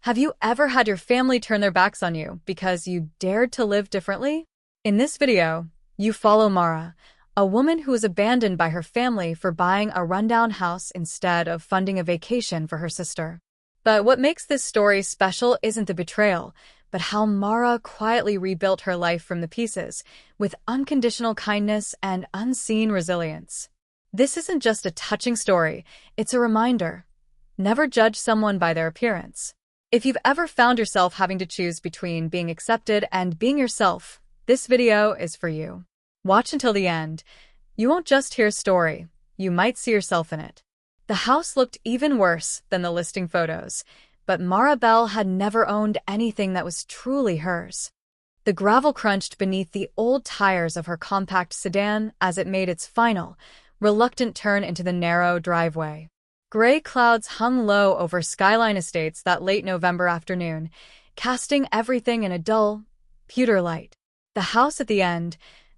Have you ever had your family turn their backs on you because you dared to live differently? In this video, you follow Mara, a woman who was abandoned by her family for buying a rundown house instead of funding a vacation for her sister. But what makes this story special isn't the betrayal, but how Mara quietly rebuilt her life from the pieces, with unconditional kindness and unseen resilience. This isn't just a touching story, it's a reminder. Never judge someone by their appearance. If you've ever found yourself having to choose between being accepted and being yourself, this video is for you. Watch until the end. You won't just hear a story, you might see yourself in it. The house looked even worse than the listing photos, but Mara Bell had never owned anything that was truly hers. The gravel crunched beneath the old tires of her compact sedan as it made its final, reluctant turn into the narrow driveway. Gray clouds hung low over Skyline Estates that late November afternoon, casting everything in a dull, pewter light. The house at the end,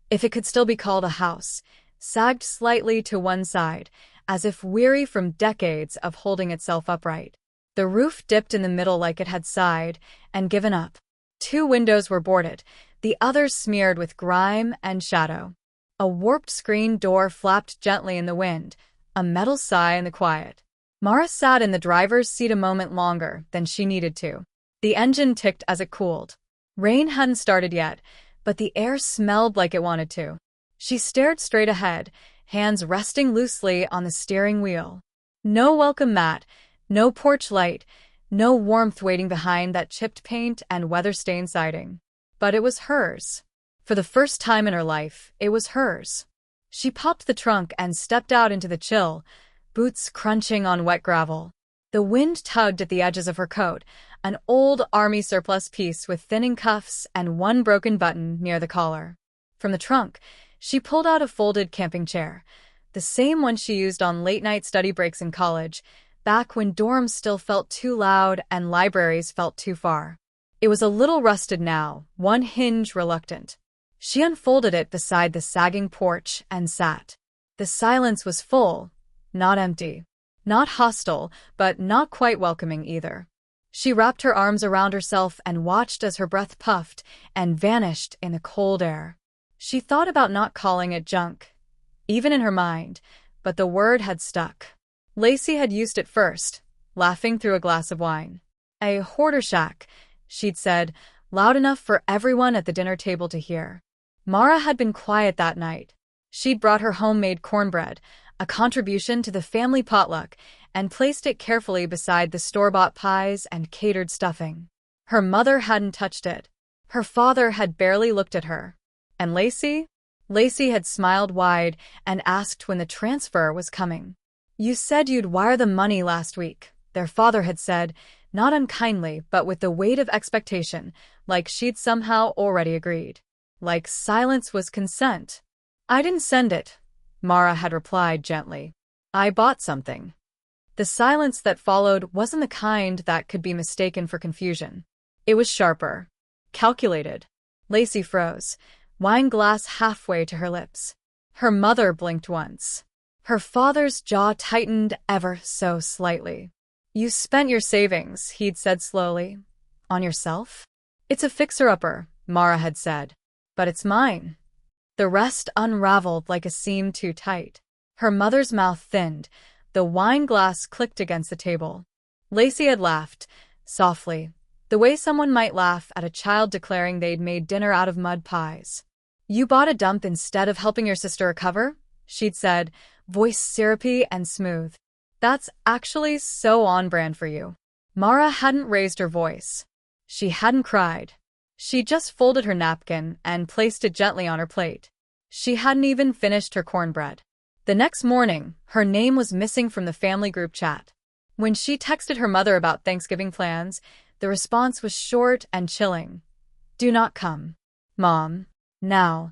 if it could still be called a house, sagged slightly to one side, as if weary from decades of holding itself upright. The roof dipped in the middle like it had sighed and given up. 2 windows were boarded, the others smeared with grime and shadow. A warped screen door flapped gently in the wind, a metal sigh in the quiet. Mara sat in the driver's seat a moment longer than she needed to. The engine ticked as it cooled. Rain hadn't started yet, but the air smelled like it wanted to. She stared straight ahead, hands resting loosely on the steering wheel. No welcome mat, no porch light, no warmth waiting behind that chipped paint and weather-stained siding. But it was hers. For the first time in her life, it was hers. She popped the trunk and stepped out into the chill, boots crunching on wet gravel. The wind tugged at the edges of her coat, an old army surplus piece with thinning cuffs and one broken button near the collar. From the trunk, she pulled out a folded camping chair, the same one she used on late-night study breaks in college, back when dorms still felt too loud and libraries felt too far. It was a little rusted now, one hinge reluctant. She unfolded it beside the sagging porch and sat. The silence was full, not empty. Not hostile, but not quite welcoming either. She wrapped her arms around herself and watched as her breath puffed and vanished in the cold air. She thought about not calling it junk, even in her mind, but the word had stuck. Lacey had used it first, laughing through a glass of wine. A hoarder shack, she'd said, loud enough for everyone at the dinner table to hear. Mara had been quiet that night. She'd brought her homemade cornbread, a contribution to the family potluck, and placed it carefully beside the store-bought pies and catered stuffing. Her mother hadn't touched it. Her father had barely looked at her. And Lacey? Lacey had smiled wide and asked when the transfer was coming. "You said you'd wire the money last week," their father had said, not unkindly but with the weight of expectation, like she'd somehow already agreed. Like silence was consent. "I didn't send it," Mara had replied gently. "I bought something." The silence that followed wasn't the kind that could be mistaken for confusion. It was sharper, calculated. Lacey froze, wine glass halfway to her lips. Her mother blinked once. Her father's jaw tightened ever so slightly. "You spent your savings," he'd said slowly. "On yourself?" "It's a fixer-upper," Mara had said. "But it's mine." The rest unraveled like a seam too tight. Her mother's mouth thinned. The wine glass clicked against the table. Lacey had laughed, softly, the way someone might laugh at a child declaring they'd made dinner out of mud pies. "You bought a dump instead of helping your sister recover?" she'd said, voice syrupy and smooth. "That's actually so on-brand for you." Mara hadn't raised her voice. She hadn't cried. She just folded her napkin and placed it gently on her plate. She hadn't even finished her cornbread. The next morning, her name was missing from the family group chat. When she texted her mother about Thanksgiving plans, the response was short and chilling. "Do not come, Mom." Now,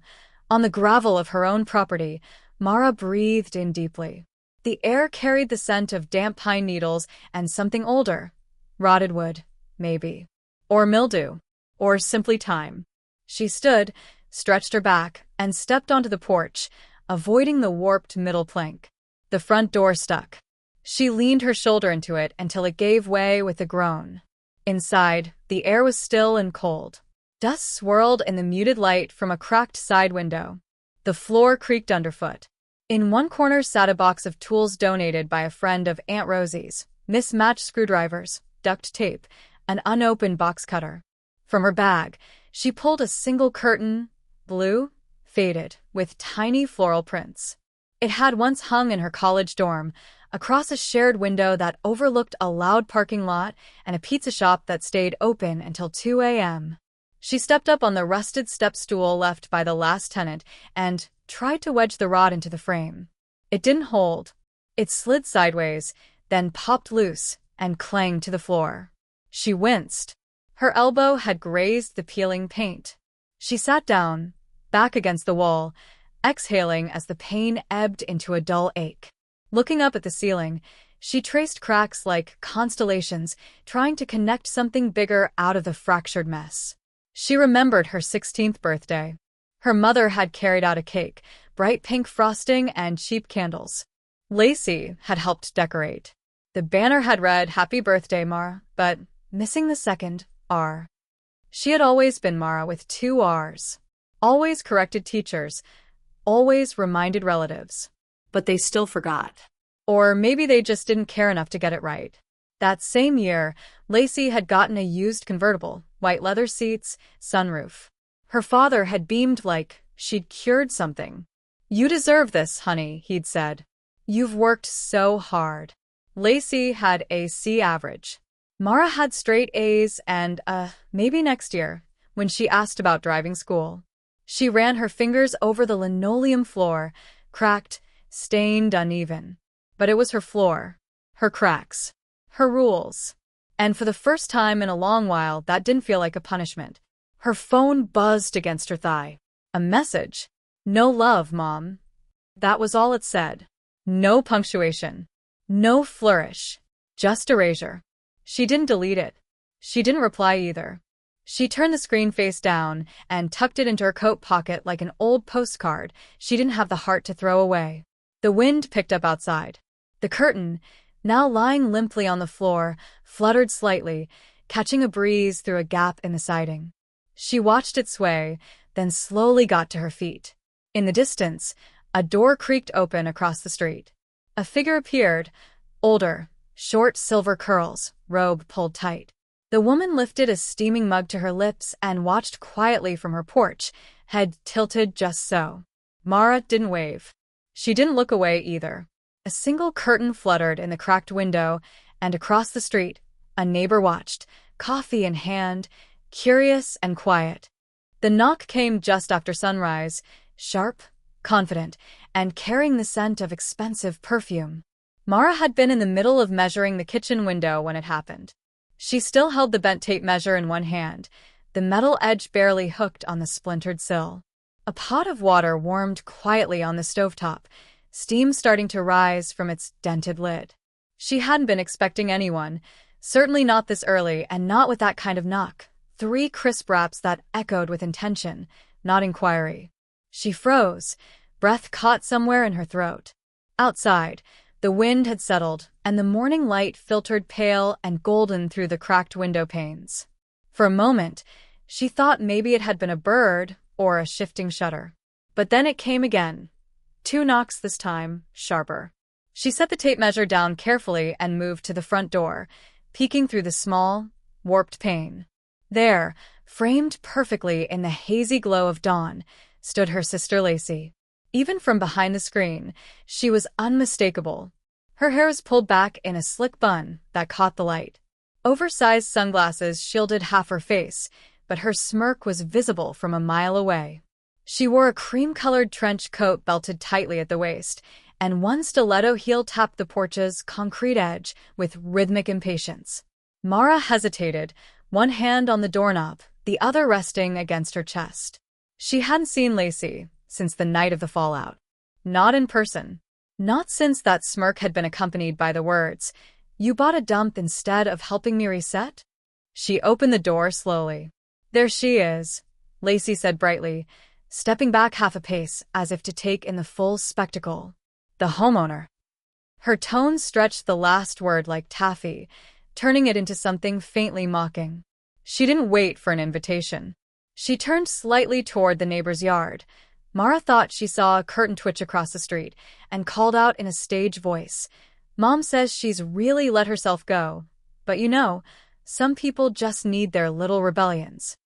on the gravel of her own property, Mara breathed in deeply. The air carried the scent of damp pine needles and something older. Rotted wood, maybe. Or mildew. Or simply time. She stood, stretched her back, and stepped onto the porch, avoiding the warped middle plank. The front door stuck. She leaned her shoulder into it until it gave way with a groan. Inside, the air was still and cold. Dust swirled in the muted light from a cracked side window. The floor creaked underfoot. In one corner sat a box of tools donated by a friend of Aunt Rosie's: mismatched screwdrivers, duct tape, an unopened box cutter. From her bag, she pulled a single curtain, blue, faded, with tiny floral prints. It had once hung in her college dorm, across a shared window that overlooked a loud parking lot and a pizza shop that stayed open until 2 a.m. She stepped up on the rusted step stool left by the last tenant and tried to wedge the rod into the frame. It didn't hold. It slid sideways, then popped loose and clanged to the floor. She winced. Her elbow had grazed the peeling paint. She sat down, back against the wall, exhaling as the pain ebbed into a dull ache. Looking up at the ceiling, she traced cracks like constellations, trying to connect something bigger out of the fractured mess. She remembered her 16th birthday. Her mother had carried out a cake, bright pink frosting and cheap candles. Lacey had helped decorate. The banner had read, "Happy Birthday, Mara," but missing the second R. She had always been Mara with 2 R's. Always corrected teachers, always reminded relatives. But they still forgot. Or maybe they just didn't care enough to get it right. That same year, Lacey had gotten a used convertible, white leather seats, sunroof. Her father had beamed like she'd cured something. "You deserve this, honey," he'd said. "You've worked so hard." Lacey had a C average. Mara had straight A's and, maybe next year, when she asked about driving school. She ran her fingers over the linoleum floor, cracked, stained, uneven. But it was her floor, her cracks, her rules. And for the first time in a long while, that didn't feel like a punishment. Her phone buzzed against her thigh. A message. "No love, Mom." That was all it said. No punctuation. No flourish. Just erasure. She didn't delete it. She didn't reply either. She turned the screen face down and tucked it into her coat pocket like an old postcard she didn't have the heart to throw away. The wind picked up outside. The curtain, now lying limply on the floor, fluttered slightly, catching a breeze through a gap in the siding. She watched it sway, then slowly got to her feet. In the distance, a door creaked open across the street. A figure appeared, older, short silver curls, robe pulled tight. The woman lifted a steaming mug to her lips and watched quietly from her porch, head tilted just so. Mara didn't wave. She didn't look away either. A single curtain fluttered in the cracked window, and across the street, a neighbor watched, coffee in hand, curious and quiet. The knock came just after sunrise, sharp, confident, and carrying the scent of expensive perfume. Mara had been in the middle of measuring the kitchen window when it happened. She still held the bent tape measure in one hand, the metal edge barely hooked on the splintered sill. A pot of water warmed quietly on the stovetop, steam starting to rise from its dented lid. She hadn't been expecting anyone, certainly not this early and not with that kind of knock. 3 crisp raps that echoed with intention, not inquiry. She froze, breath caught somewhere in her throat. Outside, the wind had settled, and the morning light filtered pale and golden through the cracked window panes. For a moment, she thought maybe it had been a bird or a shifting shutter. But then it came again. 2 knocks this time, sharper. She set the tape measure down carefully and moved to the front door, peeking through the small, warped pane. There, framed perfectly in the hazy glow of dawn, stood her sister Lacey. Even from behind the screen, she was unmistakable. Her hair was pulled back in a slick bun that caught the light. Oversized sunglasses shielded half her face, but her smirk was visible from a mile away. She wore a cream-colored trench coat belted tightly at the waist, and one stiletto heel tapped the porch's concrete edge with rhythmic impatience. Mara hesitated, one hand on the doorknob, the other resting against her chest. She hadn't seen Lacey since the night of the fallout. Not in person. Not since that smirk had been accompanied by the words, "You bought a dump instead of helping me reset?" She opened the door slowly. "There she is," Lacey said brightly, stepping back half a pace as if to take in the full spectacle. "The homeowner." Her tone stretched the last word like taffy, turning it into something faintly mocking. She didn't wait for an invitation. She turned slightly toward the neighbor's yard. Mara thought she saw a curtain twitch across the street and called out in a stage voice, "Mom says she's really let herself go. But you know, some people just need their little rebellions."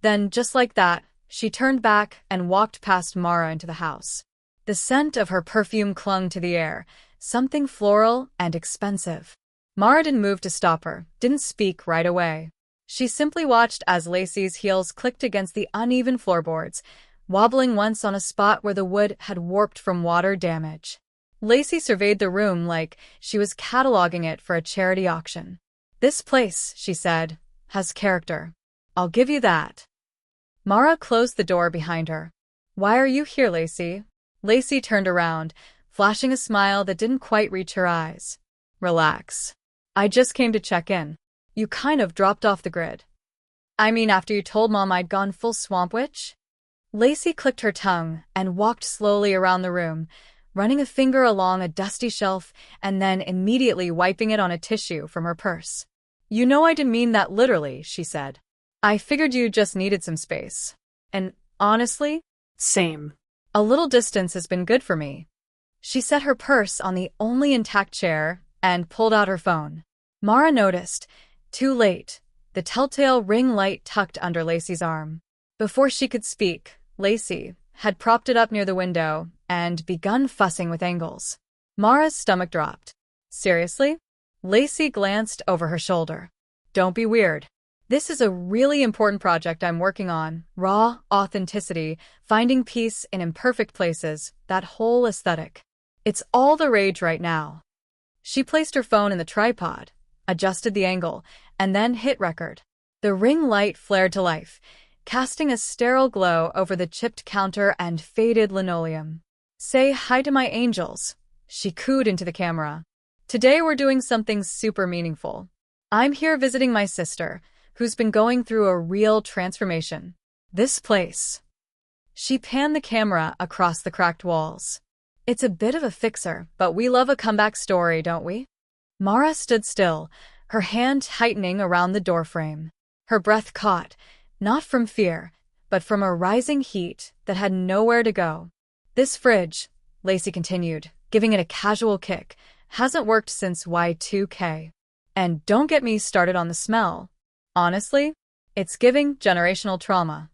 Then, just like that, she turned back and walked past Mara into the house. The scent of her perfume clung to the air, something floral and expensive. Mara didn't move to stop her, didn't speak right away. She simply watched as Lacey's heels clicked against the uneven floorboards, wobbling once on a spot where the wood had warped from water damage. Lacey surveyed the room like she was cataloging it for a charity auction. "This place," she said, "has character. I'll give you that." Mara closed the door behind her. "Why are you here, Lacey?" Lacey turned around, flashing a smile that didn't quite reach her eyes. "Relax. I just came to check in. You kind of dropped off the grid." "I mean, after you told Mom I'd gone full swamp witch?" Lacey clicked her tongue and walked slowly around the room, running a finger along a dusty shelf and then immediately wiping it on a tissue from her purse. "You know I didn't mean that literally," she said. "I figured you just needed some space. And honestly, Same. a little distance has been good for me." She set her purse on the only intact chair and pulled out her phone. Mara noticed, too late, the telltale ring light tucked under Lacey's arm. Before she could speak, Lacey had propped it up near the window and begun fussing with angles. Mara's stomach dropped. "Seriously?" Lacey glanced over her shoulder. "Don't be weird. This is a really important project I'm working on. Raw authenticity, finding peace in imperfect places, that whole aesthetic. It's all the rage right now." She placed her phone in the tripod, adjusted the angle, and then hit record. The ring light flared to life, casting a sterile glow over the chipped counter and faded linoleum. "Say hi to my angels," she cooed into the camera. "Today we're doing something super meaningful. I'm here visiting my sister, who's been going through a real transformation. This place." She panned the camera across the cracked walls. "It's a bit of a fixer, but we love a comeback story, don't we?" Mara stood still, her hand tightening around the doorframe. Her breath caught, not from fear, but from a rising heat that had nowhere to go. "This fridge," Lacey continued, giving it a casual kick, "hasn't worked since Y2K. And don't get me started on the smell. Honestly, it's giving generational trauma."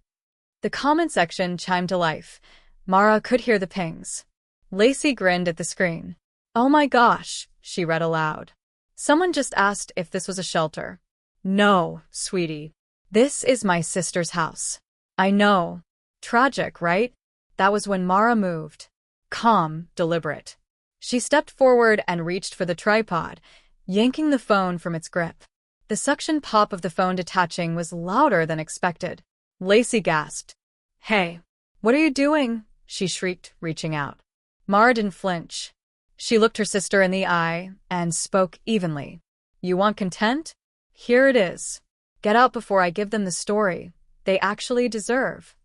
The comment section chimed to life. Mara could hear the pings. Lacey grinned at the screen. "Oh my gosh," she read aloud. "Someone just asked if this was a shelter." "No, sweetie. This is my sister's house." "I know. Tragic, right?" That was when Mara moved. Calm, deliberate. She stepped forward and reached for the tripod, yanking the phone from its grip. The suction pop of the phone detaching was louder than expected. Lacey gasped. "Hey, what are you doing?" she shrieked, reaching out. Mara didn't flinch. She looked her sister in the eye and spoke evenly. "You want content? Here it is. Get out before I give them the story they actually deserve."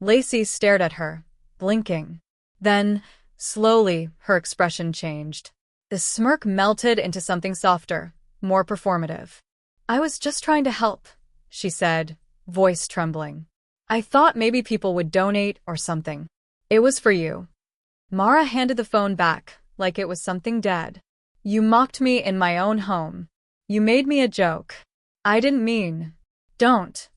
Lacey stared at her, blinking. Then, slowly, her expression changed. The smirk melted into something softer, more performative. "I was just trying to help," she said, voice trembling. "I thought maybe people would donate or something. It was for you." Mara handed the phone back, like it was something dead. "You mocked me in my own home. You made me a joke. I didn't mean." "Don't,"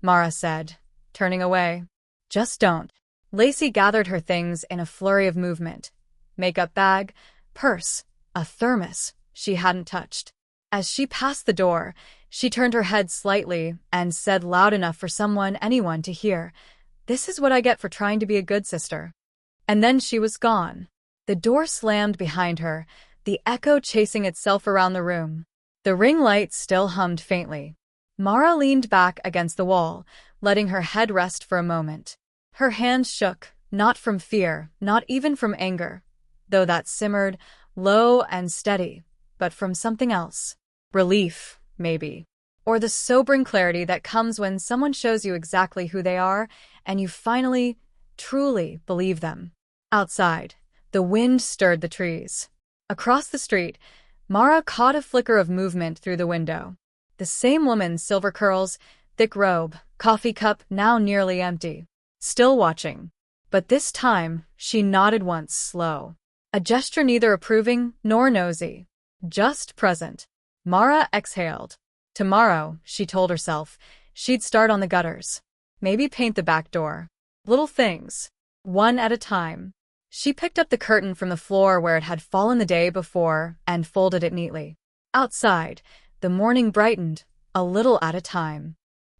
Mara said, turning away. "Just don't." Lacey gathered her things in a flurry of movement. Makeup bag, purse, a thermos she hadn't touched. As she passed the door, she turned her head slightly and said loud enough for anyone to hear, "This is what I get for trying to be a good sister." And then she was gone. The door slammed behind her, the echo chasing itself around the room. The ring light still hummed faintly. Mara leaned back against the wall, letting her head rest for a moment. Her hands shook, not from fear, not even from anger, though that simmered, low and steady, but from something else. Relief, maybe. Or the sobering clarity that comes when someone shows you exactly who they are, and you finally, truly believe them. Outside, the wind stirred the trees. Across the street, Mara caught a flicker of movement through the window. The same woman, silver curls, thick robe, coffee cup now nearly empty. Still watching. But this time, she nodded once, slow. A gesture neither approving nor nosy. Just present. Mara exhaled. Tomorrow, she told herself, she'd start on the gutters. Maybe paint the back door. Little things. One at a time. She picked up the curtain from the floor where it had fallen the day before and folded it neatly. Outside, the morning brightened, a little at a time.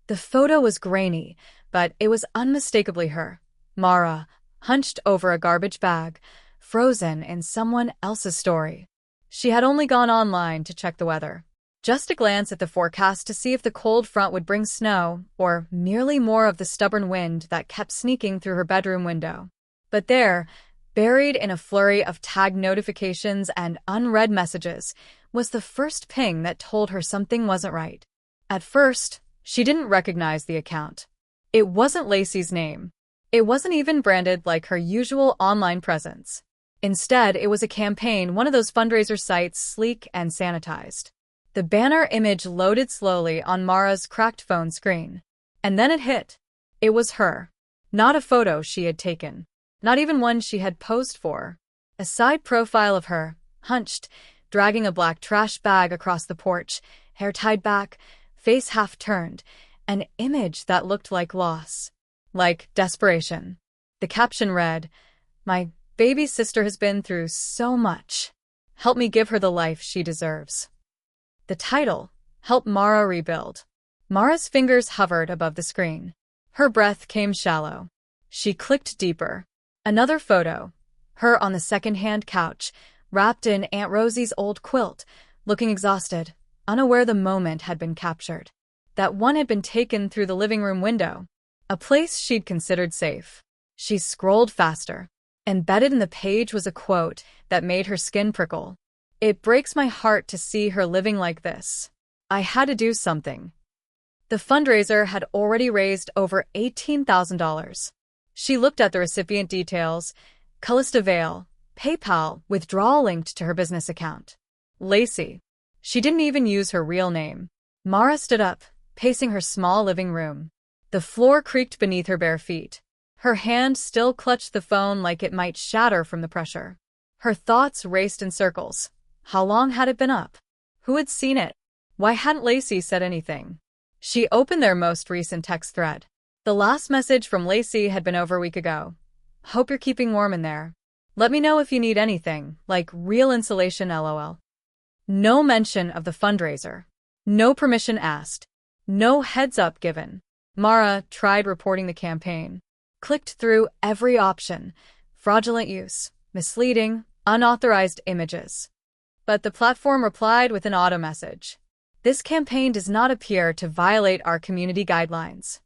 The photo was grainy, but it was unmistakably her. Mara, hunched over a garbage bag, frozen in someone else's story. She had only gone online to check the weather. Just a glance at the forecast to see if the cold front would bring snow, or merely more of the stubborn wind that kept sneaking through her bedroom window. But there, buried in a flurry of tagged notifications and unread messages, was the first ping that told her something wasn't right. At first, she didn't recognize the account. It wasn't Lacey's name. It wasn't even branded like her usual online presence. Instead, it was a campaign, one of those fundraiser sites, sleek and sanitized. The banner image loaded slowly on Mara's cracked phone screen. And then it hit. It was her. Not a photo she had taken. Not even one she had posed for. A side profile of her, hunched, dragging a black trash bag across the porch, hair tied back, face half turned, an image that looked like loss. Like desperation. The caption read, "My baby sister has been through so much. Help me give her the life she deserves." The title, Help Mara Rebuild. Mara's fingers hovered above the screen. Her breath came shallow. She clicked deeper. Another photo. Her on the second-hand couch, wrapped in Aunt Rosie's old quilt, looking exhausted, unaware the moment had been captured. That one had been taken through the living room window. A place she'd considered safe. She scrolled faster. Embedded in the page was a quote that made her skin prickle. "It breaks my heart to see her living like this. I had to do something." The fundraiser had already raised over $18,000. She looked at the recipient details. Callista Vale, PayPal, withdrawal linked to her business account. Lacey. She didn't even use her real name. Mara stood up, pacing her small living room. The floor creaked beneath her bare feet. Her hand still clutched the phone like it might shatter from the pressure. Her thoughts raced in circles. How long had it been up? Who had seen it? Why hadn't Lacey said anything? She opened their most recent text thread. The last message from Lacey had been over a week ago. "Hope you're keeping warm in there. Let me know if you need anything, like real insulation, lol." No mention of the fundraiser. No permission asked. No heads up given. Mara tried reporting the campaign. Clicked through every option. Fraudulent use, misleading, unauthorized images. But the platform replied with an auto message. "This campaign does not appear to violate our community guidelines."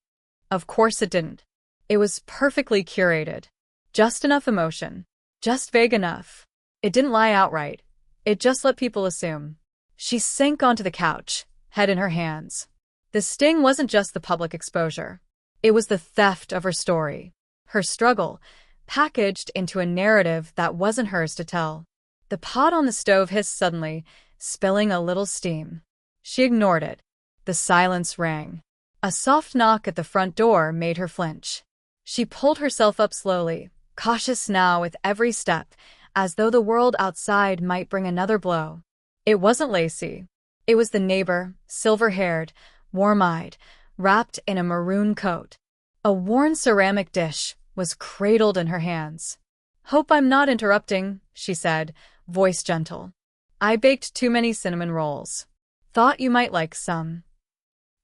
Of course it didn't. It was perfectly curated. Just enough emotion. Just vague enough. It didn't lie outright. It just let people assume. She sank onto the couch, head in her hands. The sting wasn't just the public exposure. It was the theft of her story. Her struggle, packaged into a narrative that wasn't hers to tell. The pot on the stove hissed suddenly, spilling a little steam. She ignored it. The silence rang. A soft knock at the front door made her flinch. She pulled herself up slowly, cautious now with every step, as though the world outside might bring another blow. It wasn't Lacey. It was the neighbor, silver-haired, warm-eyed, wrapped in a maroon coat. A worn ceramic dish was cradled in her hands. "Hope I'm not interrupting," she said, voice gentle. "I baked too many cinnamon rolls. Thought you might like some."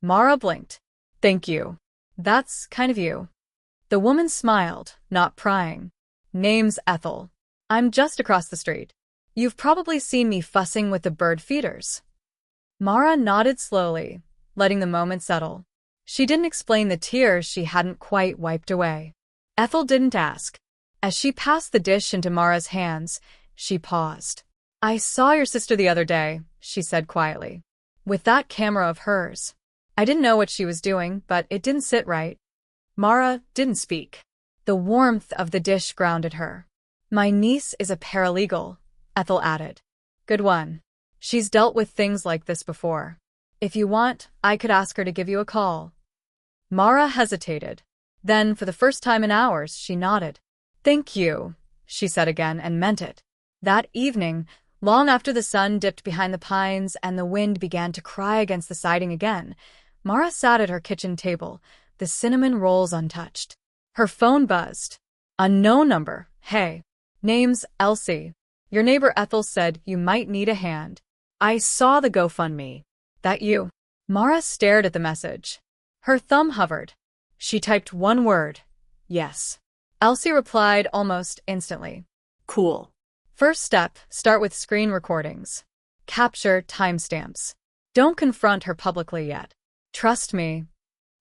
Mara blinked. "Thank you. That's kind of you." The woman smiled, not prying. "Name's Ethel. I'm just across the street. You've probably seen me fussing with the bird feeders." Mara nodded slowly, letting the moment settle. She didn't explain the tears she hadn't quite wiped away. Ethel didn't ask. As she passed the dish into Mara's hands, she paused. "I saw your sister the other day," she said quietly. "With that camera of hers. I didn't know what she was doing, but it didn't sit right." Mara didn't speak. The warmth of the dish grounded her. "My niece is a paralegal," Ethel added. "Good one." She's dealt with things like this before. If you want, I could ask her to give you a call. Mara hesitated. Then, for the first time in hours, she nodded. Thank you, she said again and meant it. That evening, long after the sun dipped behind the pines and the wind began to cry against the siding again, Mara sat at her kitchen table, the cinnamon rolls untouched. Her phone buzzed. Unknown number. Hey. Name's Elsie. Your neighbor Ethel said you might need a hand. I saw the GoFundMe. That you? Mara stared at the message. Her thumb hovered. She typed one word. Yes. Elsie replied almost instantly. Cool. First step, start with screen recordings. Capture timestamps. Don't confront her publicly yet. Trust me.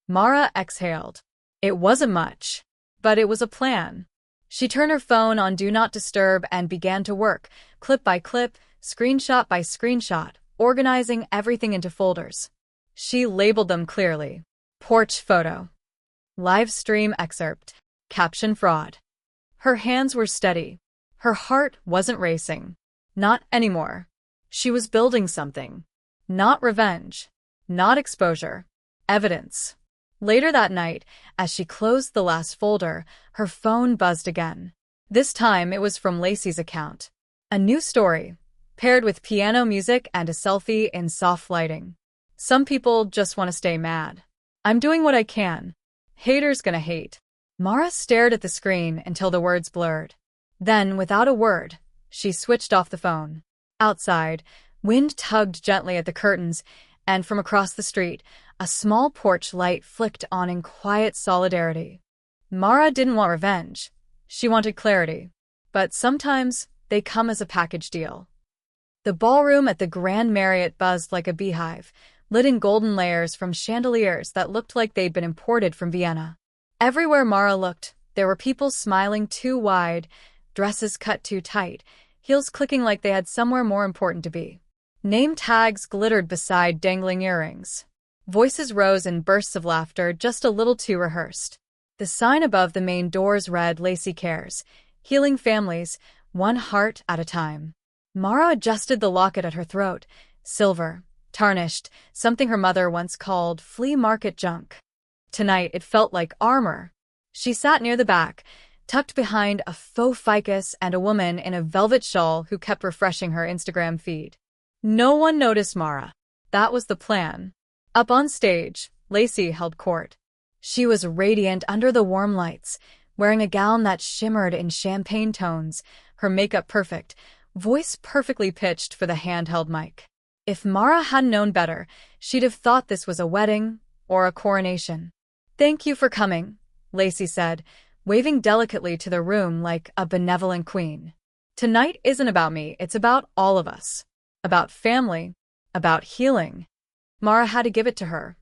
Mara exhaled. It wasn't much, but it was a plan. She turned her phone on Do Not Disturb and began to work, clip by clip, screenshot by screenshot, organizing everything into folders. She labeled them clearly. Porch photo. Live stream excerpt. Caption fraud. Her hands were steady. Her heart wasn't racing. Not anymore. She was building something. Not revenge. Not exposure. Evidence. Later that night, as she closed the last folder, her phone buzzed again. This time it was from Lacey's account. A new story, paired with piano music and a selfie in soft lighting. Some people just want to stay mad. I'm doing what I can. Haters gonna hate. Mara stared at the screen until the words blurred. Then, without a word, she switched off the phone. Outside, wind tugged gently at the curtains, and from across the street, a small porch light flicked on in quiet solidarity. Mara didn't want revenge. She wanted clarity. But sometimes they come as a package deal. The ballroom at the Grand Marriott buzzed like a beehive, lit in golden layers from chandeliers that looked like they'd been imported from Vienna. Everywhere Mara looked, there were people smiling too wide, dresses cut too tight, heels clicking like they had somewhere more important to be. Name tags glittered beside dangling earrings. Voices rose in bursts of laughter just a little too rehearsed. The sign above the main doors read Lacey Cares, healing families, one heart at a time. Mara adjusted the locket at her throat. Silver, tarnished, something her mother once called flea market junk. Tonight it felt like armor. She sat near the back, tucked behind a faux ficus and a woman in a velvet shawl who kept refreshing her Instagram feed. No one noticed Mara. That was the plan. Up on stage, Lacey held court. She was radiant under the warm lights, wearing a gown that shimmered in champagne tones, her makeup perfect, voice perfectly pitched for the handheld mic. If Mara hadn't known better, she'd have thought this was a wedding or a coronation. Thank you for coming, Lacey said, waving delicately to the room like a benevolent queen. Tonight isn't about me, it's about all of us. About family, about healing. Mara had to give it to her.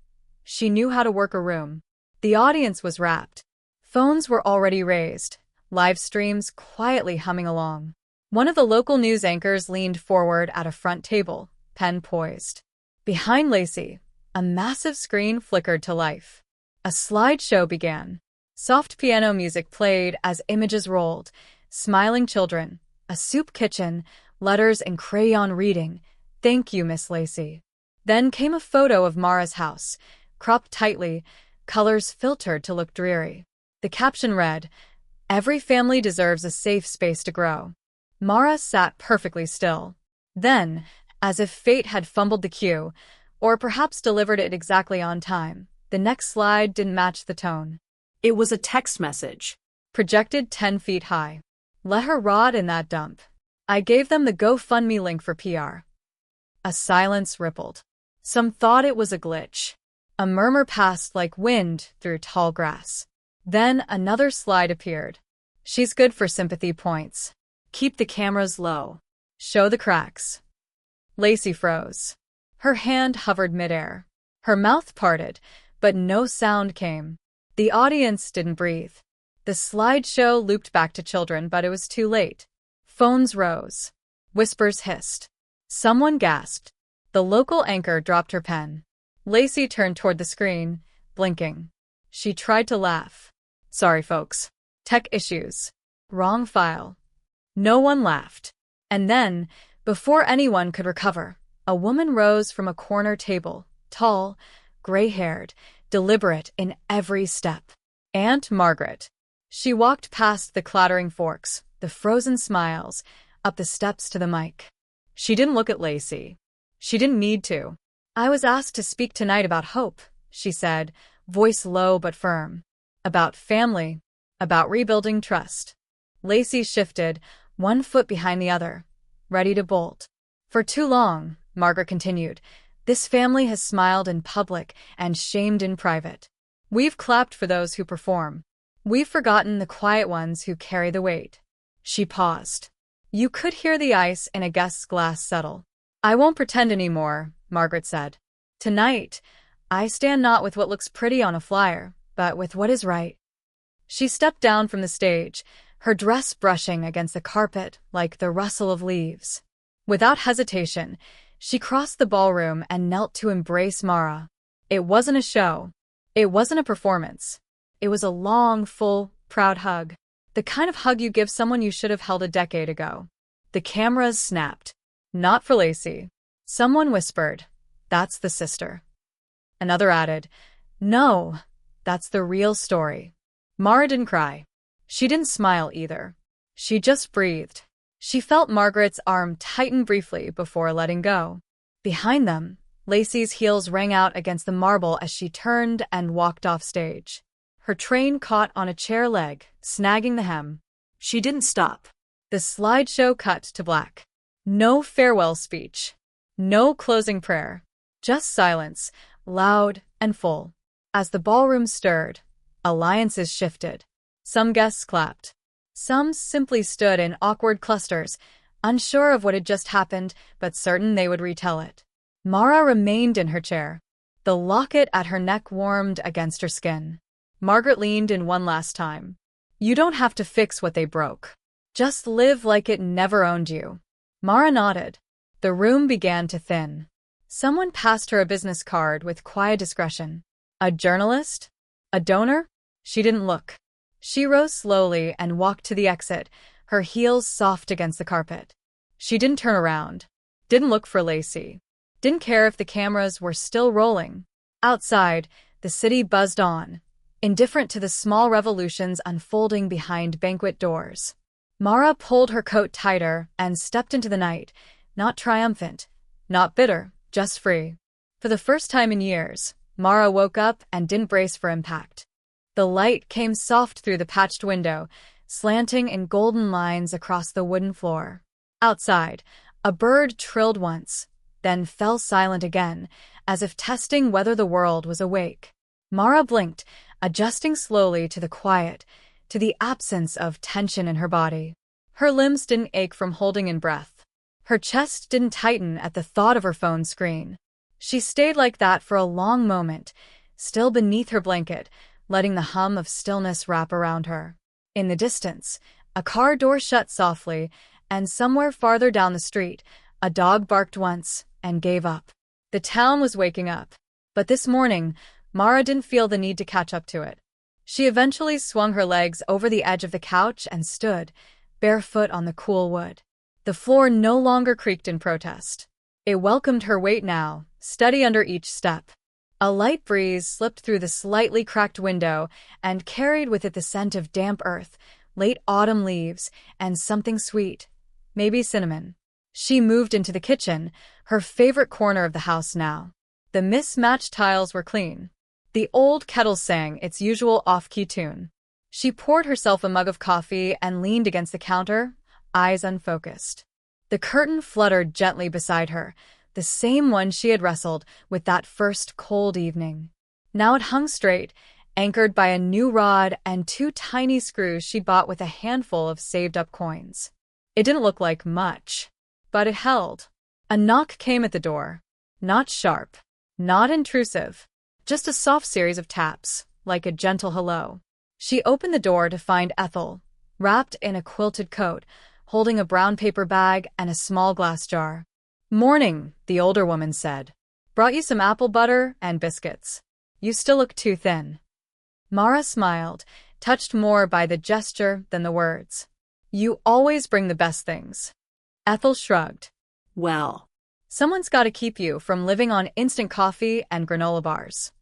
She knew how to work a room. The audience was rapt. Phones were already raised, live streams quietly humming along. One of the local news anchors leaned forward at a front table, pen poised. Behind Lacey, a massive screen flickered to life. A slideshow began. Soft piano music played as images rolled. Smiling children, a soup kitchen, letters in crayon reading, "Thank you, Miss Lacey." Then came a photo of Mara's house, cropped tightly, colors filtered to look dreary. The caption read, "Every family deserves a safe space to grow." Mara sat perfectly still. Then, as if fate had fumbled the cue, or perhaps delivered it exactly on time, the next slide didn't match the tone. It was a text message, projected 10 feet high. Let her rot in that dump. I gave them the GoFundMe link for PR. A silence rippled. Some thought it was a glitch. A murmur passed like wind through tall grass. Then another slide appeared. She's good for sympathy points. Keep the cameras low. Show the cracks. Lacey froze. Her hand hovered midair. Her mouth parted, but no sound came. The audience didn't breathe. The slideshow looped back to children, but it was too late. Phones rose. Whispers hissed. Someone gasped. The local anchor dropped her pen. Lacey turned toward the screen, blinking. She tried to laugh. Sorry, folks. Tech issues. Wrong file. No one laughed. And then, before anyone could recover, A woman rose from a corner table, tall, gray-haired, deliberate in every step. Aunt Margaret. She walked past the clattering forks, the frozen smiles, up the steps to the mic. She didn't look at Lacey. She didn't need to. "I was asked to speak tonight about hope," she said, voice low but firm. "About family. About rebuilding trust." Lacey shifted, one foot behind the other, ready to bolt. "For too long," Margaret continued, "this family has smiled in public and shamed in private. We've clapped for those who perform. We've forgotten the quiet ones who carry the weight." She paused. You could hear the ice in a guest's glass settle. "I won't pretend anymore," Margaret said. "Tonight, I stand not with what looks pretty on a flyer, but with what is right." She stepped down from the stage, her dress brushing against the carpet like the rustle of leaves. Without hesitation, she crossed the ballroom and knelt to embrace Mara. It wasn't a show. It wasn't a performance. It was a long, full, proud hug. The kind of hug you give someone you should have held a decade ago. The cameras snapped. "Not for Lacey." Someone whispered, "That's the sister." Another added, "No, that's the real story." Mara didn't cry. She didn't smile either. She just breathed. She felt Margaret's arm tighten briefly before letting go. Behind them, Lacey's heels rang out against the marble as she turned and walked off stage. Her train caught on a chair leg, snagging the hem. She didn't stop. The slideshow cut to black. No farewell speech. No closing prayer. Just silence, loud and full. As the ballroom stirred, alliances shifted. Some guests clapped. Some simply stood in awkward clusters, unsure of what had just happened, but certain they would retell it. Mara remained in her chair. The locket at her neck warmed against her skin. Margaret leaned in one last time. "You don't have to fix what they broke. Just live like it never owned you." Mara nodded. The room began to thin. Someone passed her a business card with quiet discretion. A journalist? A donor? She didn't look. She rose slowly and walked to the exit, her heels soft against the carpet. She didn't turn around. Didn't look for Lacey. Didn't care if the cameras were still rolling. Outside, the city buzzed on, indifferent to the small revolutions unfolding behind banquet doors. Mara pulled her coat tighter and stepped into the night, not triumphant, not bitter, just free. For the first time in years, Mara woke up and didn't brace for impact. The light came soft through the patched window, slanting in golden lines across the wooden floor. Outside, a bird trilled once, then fell silent again, as if testing whether the world was awake. Mara blinked, adjusting slowly to the quiet, to the absence of tension in her body. Her limbs didn't ache from holding in breath. Her chest didn't tighten at the thought of her phone screen. She stayed like that for a long moment, still beneath her blanket, letting the hum of stillness wrap around her. In the distance, a car door shut softly, and somewhere farther down the street, a dog barked once and gave up. The town was waking up. But this morning, Mara didn't feel the need to catch up to it. She eventually swung her legs over the edge of the couch and stood, barefoot on the cool wood. The floor no longer creaked in protest. It welcomed her weight now, steady under each step. A light breeze slipped through the slightly cracked window and carried with it the scent of damp earth, late autumn leaves, and something sweet, maybe cinnamon. She moved into the kitchen, her favorite corner of the house now. The mismatched tiles were clean. The old kettle sang its usual off-key tune. She poured herself a mug of coffee and leaned against the counter, eyes unfocused. The curtain fluttered gently beside her, the same one she had wrestled with that first cold evening. Now it hung straight, anchored by a new rod and two tiny screws she bought with a handful of saved-up coins. It didn't look like much, but it held. A knock came at the door. Not sharp, not intrusive, just a soft series of taps, like a gentle hello. She opened the door to find Ethel, wrapped in a quilted coat, holding a brown paper bag and a small glass jar. "Morning," the older woman said. "Brought you some apple butter and biscuits. You still look too thin." Mara smiled, touched more by the gesture than the words. "You always bring the best things." Ethel shrugged. "Well, Someone's got to keep you from living on instant coffee and granola bars.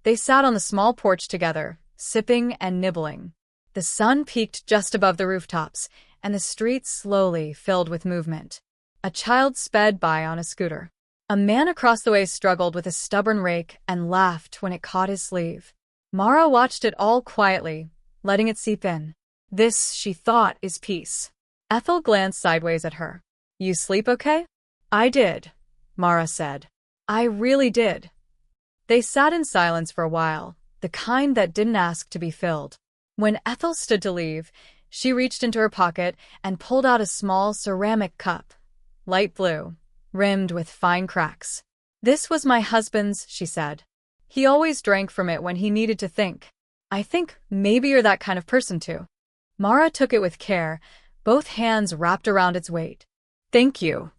They sat on the small porch together, sipping and nibbling. The sun peaked just above the rooftops, and the streets slowly filled with movement. A child sped by on a scooter. A man across the way struggled with a stubborn rake and laughed when it caught his sleeve. Mara watched it all quietly, letting it seep in. This, she thought, is peace. Ethel glanced sideways at her. You sleep okay? I did, Mara said. I really did. They sat in silence for a while, the kind that didn't ask to be filled. When Ethel stood to leave, she reached into her pocket and pulled out a small ceramic cup, light blue, rimmed with fine cracks. This was my husband's, she said. He always drank from it when he needed to think. I think maybe you're that kind of person too. Mara took it with care, both hands wrapped around its weight. Thank you.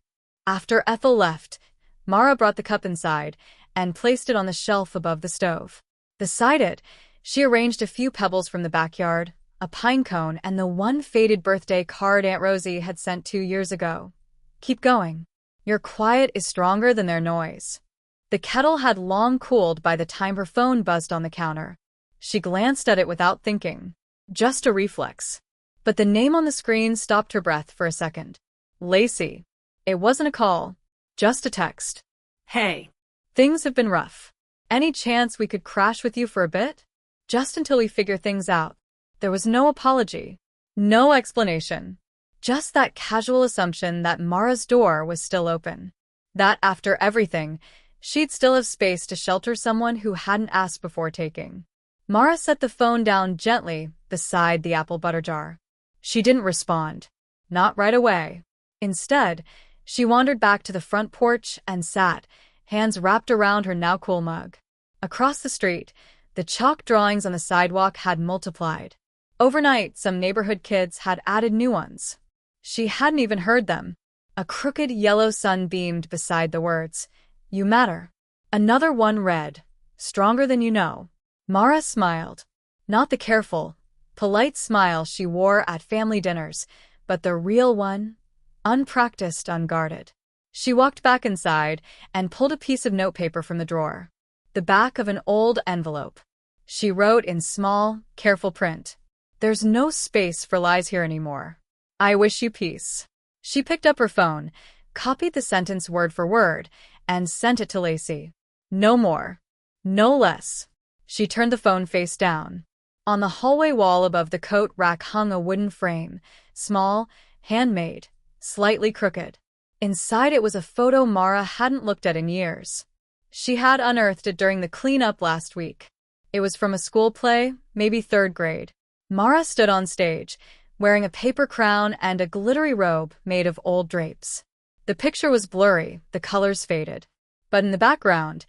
After Ethel left, Mara brought the cup inside and placed it on the shelf above the stove. Beside it, she arranged a few pebbles from the backyard, a pine cone, and the one faded birthday card Aunt Rosie had sent 2 years ago. Keep going. Your quiet is stronger than their noise. The kettle had long cooled by the time her phone buzzed on the counter. She glanced at it without thinking. Just a reflex. But the name on the screen stopped her breath for a second. Lacey. It wasn't a call, just a text. Hey. Things have been rough. Any chance we could crash with you for a bit? Just until we figure things out. There was no apology. No explanation. Just that casual assumption that Mara's door was still open. That after everything, she'd still have space to shelter someone who hadn't asked before taking. Mara set the phone down gently beside the apple butter jar. She didn't respond. Not right away. Instead, she wandered back to the front porch and sat, hands wrapped around her now cool mug. Across the street, the chalk drawings on the sidewalk had multiplied. Overnight, some neighborhood kids had added new ones. She hadn't even heard them. A crooked yellow sun beamed beside the words, "You matter." Another one read, "Stronger than you know." Mara smiled. Not the careful, polite smile she wore at family dinners, but the real one, unpracticed, unguarded. She walked back inside and pulled a piece of notepaper from the drawer. The back of an old envelope. She wrote in small, careful print, "There's no space for lies here anymore. I wish you peace." She picked up her phone, copied the sentence word for word, and sent it to Lacey. No more. No less. She turned the phone face down. On the hallway wall above the coat rack hung a wooden frame, small, handmade, slightly crooked. Inside it was a photo Mara hadn't looked at in years. She had unearthed it during the cleanup last week. It was from a school play, maybe 3rd grade. Mara stood on stage, wearing a paper crown and a glittery robe made of old drapes. The picture was blurry, the colors faded. But in the background,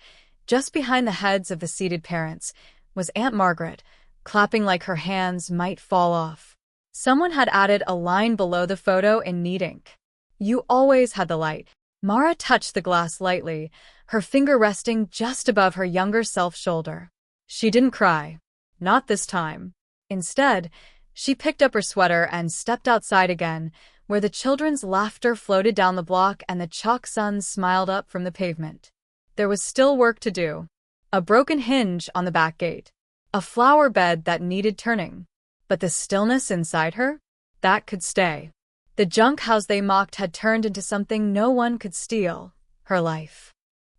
just behind the heads of the seated parents, was Aunt Margaret, clapping like her hands might fall off. Someone had added a line below the photo in neat ink. "You always had the light." Mara touched the glass lightly, her finger resting just above her younger self's shoulder. She didn't cry. Not this time. Instead, she picked up her sweater and stepped outside again, where the children's laughter floated down the block and the chalk sun smiled up from the pavement. There was still work to do. A broken hinge on the back gate. A flower bed that needed turning. But the stillness inside her? That could stay. The junk house they mocked had turned into something no one could steal. Her life.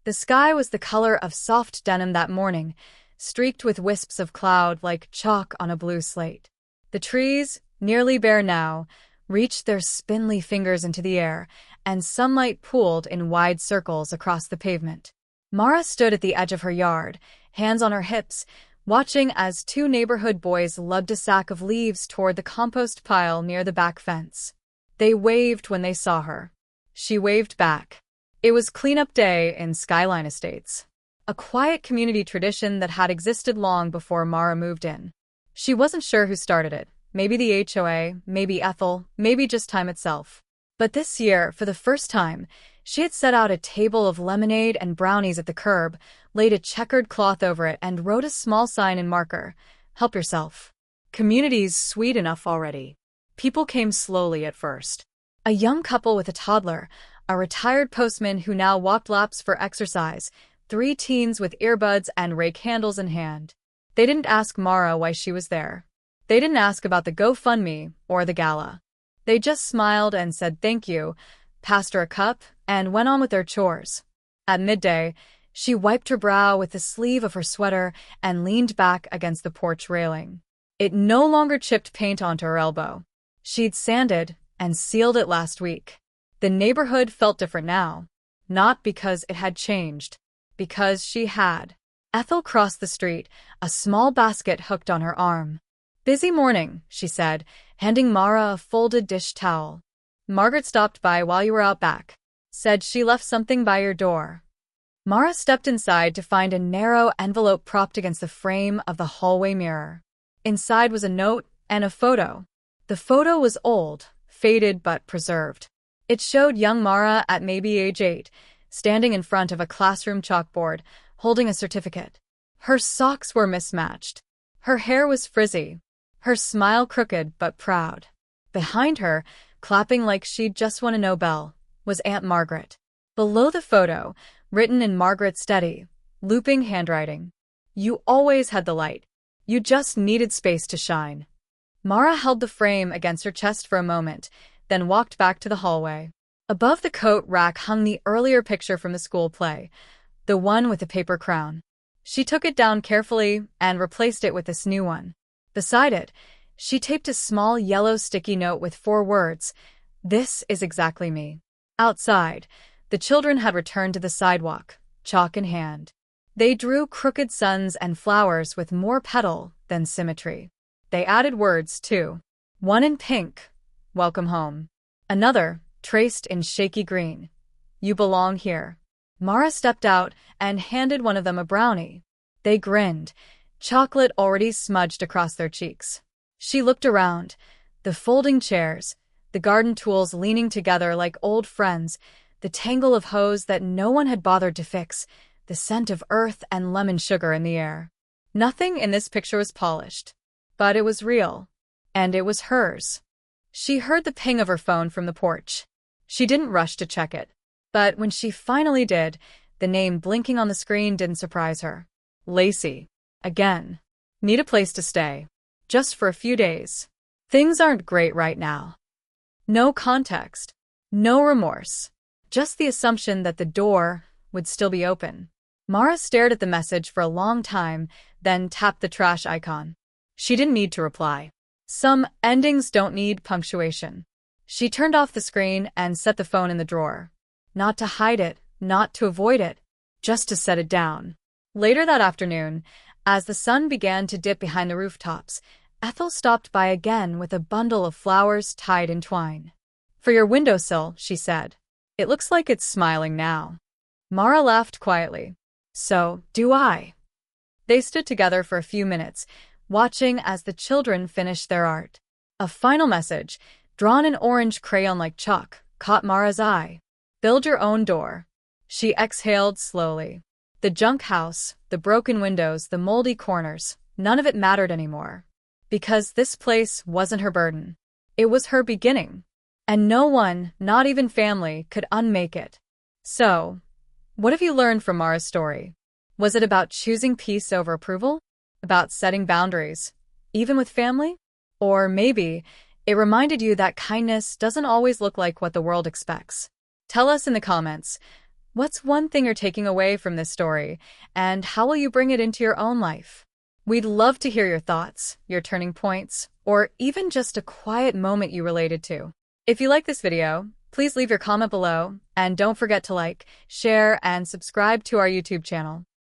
The sky was the color of soft denim that morning, streaked with wisps of cloud like chalk on a blue slate. The trees, nearly bare now, reached their spindly fingers into the air, and sunlight pooled in wide circles across the pavement. Mara stood at the edge of her yard, hands on her hips, watching as 2 neighborhood boys lugged a sack of leaves toward the compost pile near the back fence. They waved when they saw her. She waved back. It was cleanup day in Skyline Estates, a quiet community tradition that had existed long before Mara moved in. She wasn't sure who started it. Maybe the HOA, maybe Ethel, maybe just time itself. But this year, for the first time, she had set out a table of lemonade and brownies at the curb, laid a checkered cloth over it, and wrote a small sign in marker, "Help yourself." Community's sweet enough already. People came slowly at first. A young couple with a toddler, a retired postman who now walked laps for exercise, 3 teens with earbuds and rake handles in hand. They didn't ask Mara why she was there. They didn't ask about the GoFundMe or the gala. They just smiled and said thank you, passed her a cup, and went on with their chores. At midday, she wiped her brow with the sleeve of her sweater and leaned back against the porch railing. It no longer chipped paint onto her elbow. She'd sanded and sealed it last week. The neighborhood felt different now. Not because it had changed, because she had. Ethel crossed the street, a small basket hooked on her arm. "Busy morning," she said, handing Mara a folded dish towel. "Margaret stopped by while you were out back. Said she left something by your door." Mara stepped inside to find a narrow envelope propped against the frame of the hallway mirror. Inside was a note and a photo. The photo was old, faded but preserved. It showed young Mara at maybe age 8, standing in front of a classroom chalkboard, holding a certificate. Her socks were mismatched. Her hair was frizzy. Her smile crooked but proud. Behind her, clapping like she'd just won a Nobel, was Aunt Margaret. Below the photo, written in Margaret's steady, looping handwriting, "You always had the light. You just needed space to shine." Mara held the frame against her chest for a moment, then walked back to the hallway. Above the coat rack hung the earlier picture from the school play, the one with the paper crown. She took it down carefully and replaced it with this new one. Beside it, she taped a small yellow sticky note with 4 words, "This is exactly me." Outside, the children had returned to the sidewalk, chalk in hand. They drew crooked suns and flowers with more petal than symmetry. They added words, too. One in pink, "Welcome home." Another, traced in shaky green, "You belong here." Mara stepped out and handed one of them a brownie. They grinned, chocolate already smudged across their cheeks. She looked around, the folding chairs, the garden tools leaning together like old friends, the tangle of hose that no one had bothered to fix, the scent of earth and lemon sugar in the air. Nothing in this picture was polished, but it was real, and it was hers. She heard the ping of her phone from the porch. She didn't rush to check it, but when she finally did, the name blinking on the screen didn't surprise her. Lacey. Again. "Need a place to stay. Just for a few days. Things aren't great right now." No context. No remorse. Just the assumption that the door would still be open. Mara stared at the message for a long time, then tapped the trash icon. She didn't need to reply. Some endings don't need punctuation. She turned off the screen and set the phone in the drawer. Not to hide it, not to avoid it, just to set it down. Later that afternoon, as the sun began to dip behind the rooftops, Ethel stopped by again with a bundle of flowers tied in twine. "For your windowsill," she said. "It looks like it's smiling now." Mara laughed quietly. "So do I." They stood together for a few minutes, watching as the children finished their art. A final message, drawn in orange crayon-like chalk, caught Mara's eye. "Build your own door." She exhaled slowly. The junk house, the broken windows, the moldy corners, none of it mattered anymore. Because this place wasn't her burden. It was her beginning. And no one, not even family, could unmake it. So, what have you learned from Mara's story? Was it about choosing peace over approval? About setting boundaries, even with family? Or maybe it reminded you that kindness doesn't always look like what the world expects. Tell us in the comments, what's one thing you're taking away from this story, and how will you bring it into your own life? We'd love to hear your thoughts, your turning points, or even just a quiet moment you related to. If you like this video, please leave your comment below, and don't forget to like, share, and subscribe to our YouTube channel.